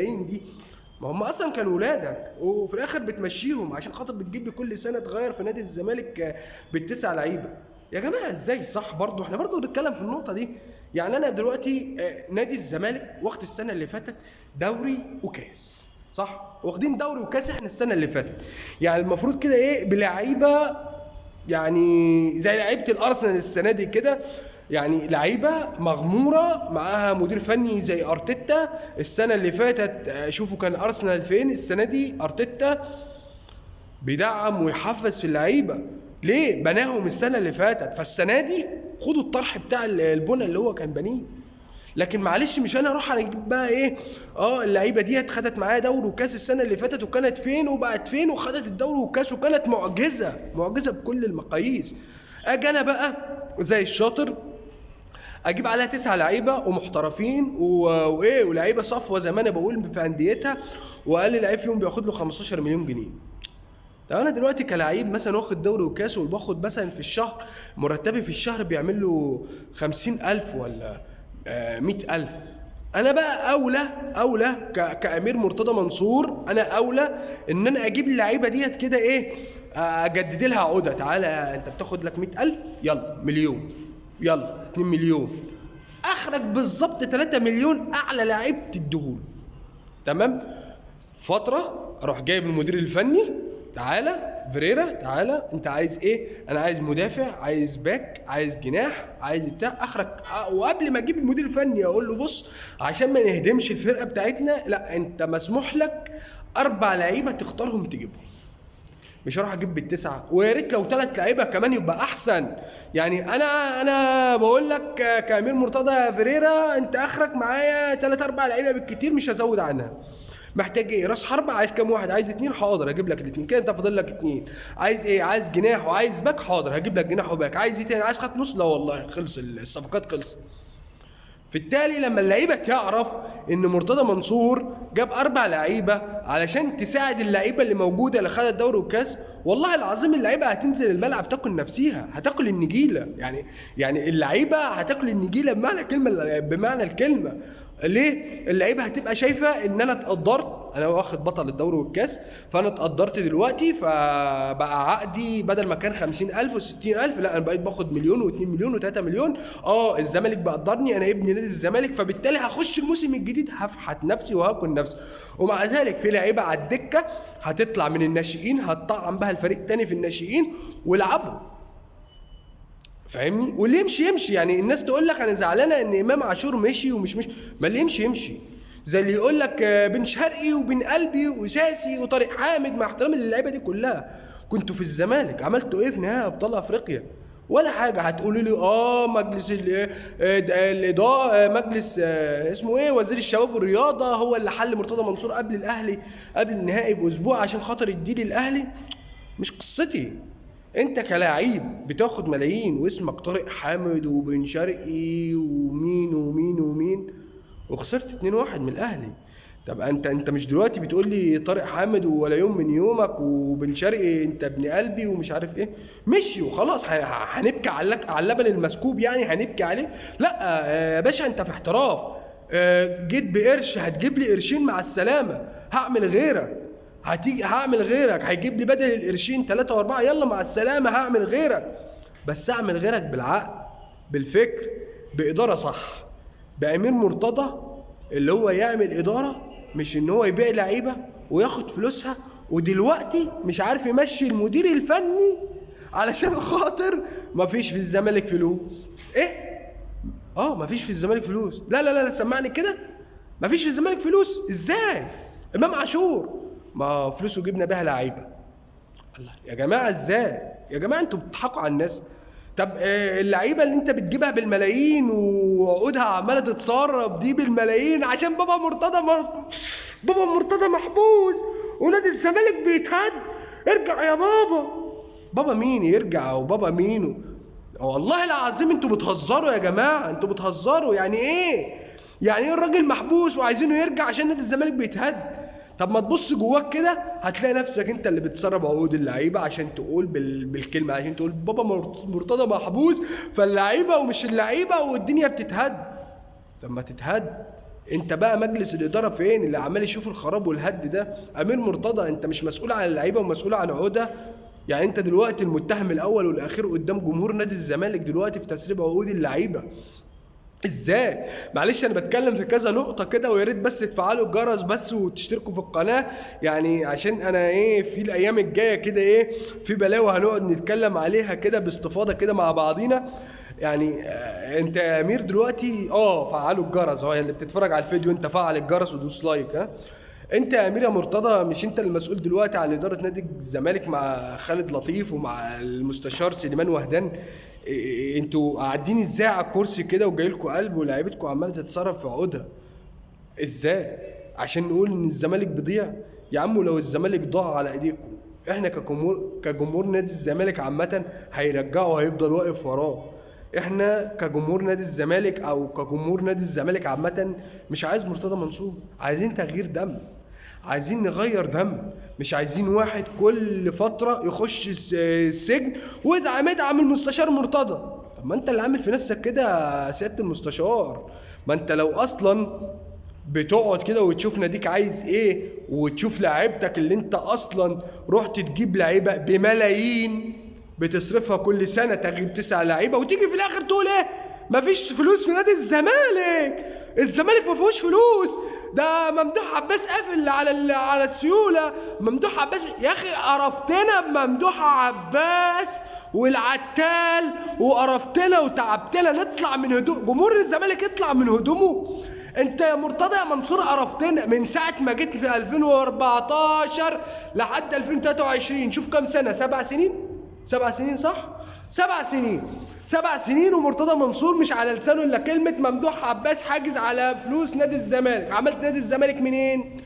دي، ما هم اصلا كانوا ولادك وفي الاخر بتمشيهم عشان خاطر بتجيب لي كل سنه تغير في نادي الزمالك بالتسع لعيبه. يا جماعه ازاي؟ صح برضو احنا برضو نتكلم في النقطه دي. يعني انا دلوقتي نادي الزمالك واخد السنه اللي فاتت دوري وكاس، صح؟ واخدين دوري وكاس احنا السنه اللي فاتت. يعني المفروض كده ايه بلعيبه، يعني زي لعيبه الارسنال السنه دي كده، يعني لعيبه مغموره معاها مدير فني زي ارتيتا. السنه اللي فاتت شوفوا كان ارسنال فين، السنه دي ارتيتا بيدعم ويحفز في اللعيبه. ليه؟ بناهم السنه اللي فاتت، فالسنه دي خدوا الطرح بتاع البنى اللي هو كان بنيه. لكن معلش مش انا اروح اجيب بقى ايه، اللعيبه ديت خدت معايا دوري وكاس السنه اللي فاتت وكانت فين وبقت فين وخدت الدوري والكاس وكانت معجزه معجزه بكل المقاييس. اجي انا بقى زي الشاطر اجيب عليها 9 لعيبه ومحترفين وايه ولعيبه صفوه زي ما انا بقول في انديتها، واقل لعيب فيهم بياخد له 15 مليون جنيه. طب انا دلوقتي كلاعب مثلا واخد دوري وكاس وباخد مثلا في الشهر مرتبي في الشهر بيعمل له 50,000 ولا 100,000. انا بقى اولى كامير مرتضى منصور، انا اولى ان انا اجيب اللعيبه ديت كده ايه، اجدد لها عقده. تعالى انت بتاخد لك 100,000، يلا مليون، يلا 2 مليون، اخرج بالظبط 3 مليون اعلى لعيب تديهوله. تمام. فتره اروح جايب المدير الفني، تعالى فيريرا تعالى انت عايز ايه؟ انا عايز مدافع، عايز باك، عايز جناح، عايز بتاع اخرج. وقبل ما اجيب المدير الفني اقول له بص عشان ما نهدمش الفرقه بتاعتنا، لا انت مسموح لك 4 لعيبه تختارهم تجيبهم، مش هروح اجيب بالتسعه. ويا ريت لو 3 لعيبه كمان يبقى احسن. يعني انا بقول لك كامير مرتضى فيريرا انت اخرك معايا 3 4 لعيبه بالكتير، مش هزود عنها. محتاج ايه؟ راس حربة، عايز كام واحد؟ عايز 2، حاضر اجيب لك ال2 كده، انت فاضل لك 2. عايز ايه؟ عايز جناح وعايز باك، حاضر هجيب لك جناح وباك. عايز ايه تاني؟ عايز خط نص؟ لا والله خلص الصفقات خلصت. في التالي لما اللعيبه تعرف ان مرتضى منصور جاب 4 لعيبه علشان تساعد اللعيبه اللي موجوده اللي خدت دوري والكاس، والله العظيم اللعيبه هتنزل الملعب تاكل نفسيها، هتاكل النجيله. يعني اللعيبه هتاكل النجيله بمعنى الكلمه. ليه؟ اللعيبه هتبقى شايفه ان انا اتقدرت، انا واخد بطل الدوري والكاس، فانا اتقدرت دلوقتي، فبقى عقدي بدل ما كان 50,000 و60,000 لا انا بقيت باخد مليون و2 مليون و3 مليون. الزمالك بقدرني، انا ابن نادي الزمالك، فبالتالي هخش الموسم الجديد هفحت نفسي وهاكل نفسي. ومع ذلك في لعيبه على الدكه هتطلع من الناشئين هتطعم بها الفريق تاني في الناشئين ويلعبوا. فاهمني؟ واللي يمشي. يعني الناس تقول لك انا زعلانه ان امام عاشور مشي ومش مشي، ما اللي يمشي. زي اللي يقول لك بن شرقي وبن قلبي وساسي وطارق حامد، مع احترامي للعيبه دي كلها، كنتوا في الزمالك عملتوا ايه في نهائي ابطال افريقيا؟ ولا حاجه. هتقولوا لي مجلس الاضاءه، مجلس اسمه ايه، وزير الشباب والرياضه هو اللي حل مرتضى منصور قبل الاهلي قبل النهائي باسبوع عشان خاطر يديه للاهلي. مش قصتي. انت كلاعب بتاخد ملايين واسمك طارق حامد وبن شرقي ومين ومين ومين وخسرت 2-1 من الاهلي. طب انت مش دلوقتي بتقول لي طارق حامد ولا يوم من يومك وبن شرقي انت ابن قلبي ومش عارف ايه مشي وخلاص هنبكي على اللبن المسكوب؟ يعني هنبكي عليه؟ لا يا باشا انت في احتراف. جيت بقرش هتجيب لي قرشين مع السلامه، هعمل غيرك. هعمل غيرك هيجيب لي بدل القرشين 3 و4، يلا مع السلامه هعمل غيرك. بس اعمل غيرك بالعقل، بالفكر، باداره صح، بامير مرتضى اللي هو يعمل اداره، مش ان هو يبيع لعيبه وياخد فلوسها. ودلوقتي مش عارف يمشي المدير الفني علشان خاطر مفيش في الزمالك فلوس. ايه؟ مفيش في الزمالك فلوس. لا سمعني كده، مفيش في الزمالك فلوس ازاي؟ امام عاشور ما فلوسه جبنا بيها لعيبه. الله يا جماعه ازاي؟ يا جماعه انتوا بتضحكوا على الناس. طب اللعيبه اللي انت بتجيبها بالملايين وعقودها عماله تتسرب دي بالملايين عشان بابا مرتضى محبوس ونادي الزمالك بيتهد، ارجع يا بابا. بابا مين يرجع وبابا مين؟ والله العظيم انتوا بتهزروا يا جماعه، انتوا بتهزروا. يعني ايه الراجل محبوس وعايزينه يرجع عشان نادي الزمالك بيتهد؟ طب ما تبص جواك كده هتلاقي نفسك انت اللي بتسرب عقود اللعيبه عشان تقول بالكلمه، عشان تقول بابا مرتضى محبوس فاللعيبه ومش اللعيبه والدنيا بتتهد. طب ما تتهد انت بقى مجلس الاداره فين اللي عمال يشوف الخراب والهد ده؟ امير مرتضى انت مش مسؤول عن اللعيبه ومسؤول عن عقودها؟ يعني انت دلوقتي المتهم الاول والاخير قدام جمهور نادي الزمالك دلوقتي في تسريب عقود اللعيبه. ازاي؟ معلش انا بتكلم في كذا نقطه كده، ويا ريت بس تفعلوا الجرس بس وتشتركوا في القناه، يعني عشان انا ايه في الايام الجايه كده ايه في بلاوي هنقعد نتكلم عليها كده باستفاضه كده مع بعضينا. يعني انت يا امير دلوقتي فعلوا الجرس اهو، اللي بتتفرج على الفيديو انت فعل الجرس ودوس لايك. انت يا امير يا مرتضى مش انت المسؤول دلوقتي عن اداره نادي الزمالك مع خالد لطيف ومع المستشار سليمان وهدان؟ انتوا قاعدين ازاي على الكرسي كده وجاي لكم قلب ولاعيبتكم عماله تتصرف في عقودها؟ ازاي؟ عشان نقول ان الزمالك بيضيع؟ يا عم لو الزمالك ضاع على ايديكم، احنا كجمهور نادي الزمالك عامه هيرجعوا، هيفضل واقف وراه. احنا كجمهور نادي الزمالك او كجمهور نادي الزمالك عامه مش عايز مرتضى منصور، عايزين تغيير دم، عايزين نغير دم، مش عايزين واحد كل فترة يخش السجن ادعم المستشار مرتضى. طب ما انت اللي عامل في نفسك كده يا سيادة المستشار. ما انت لو اصلا بتقعد كده وتشوف ناديك عايز ايه وتشوف لعيبتك اللي انت اصلا رحت تجيب لعيبة بملايين بتصرفها كل سنة تغيير 9 لعيبة، وتيجي في الاخر تقول ايه؟ مفيش فلوس في نادي الزمالك، الزمالك ما فيهوش فلوس، ده ممدوح عباس قافل على السيوله. ممدوح عباس يا اخي قرفتنا بممدوح عباس والعتال، وقرفتنا وتعبتنا. نطلع من هدوء جمهور الزمالك، يطلع من هدومه. انت يا مرتضى يا منصور قرفتنا من ساعه ما جيت في 2014 لحد 2023. شوف كام سنه، 7 سنين، 7 سنين صح؟ 7 سنين، 7 سنين ومرتضى منصور مش على لسانه الا كلمه ممدوح عباس حاجز على فلوس نادي الزمالك. عملت نادي الزمالك منين؟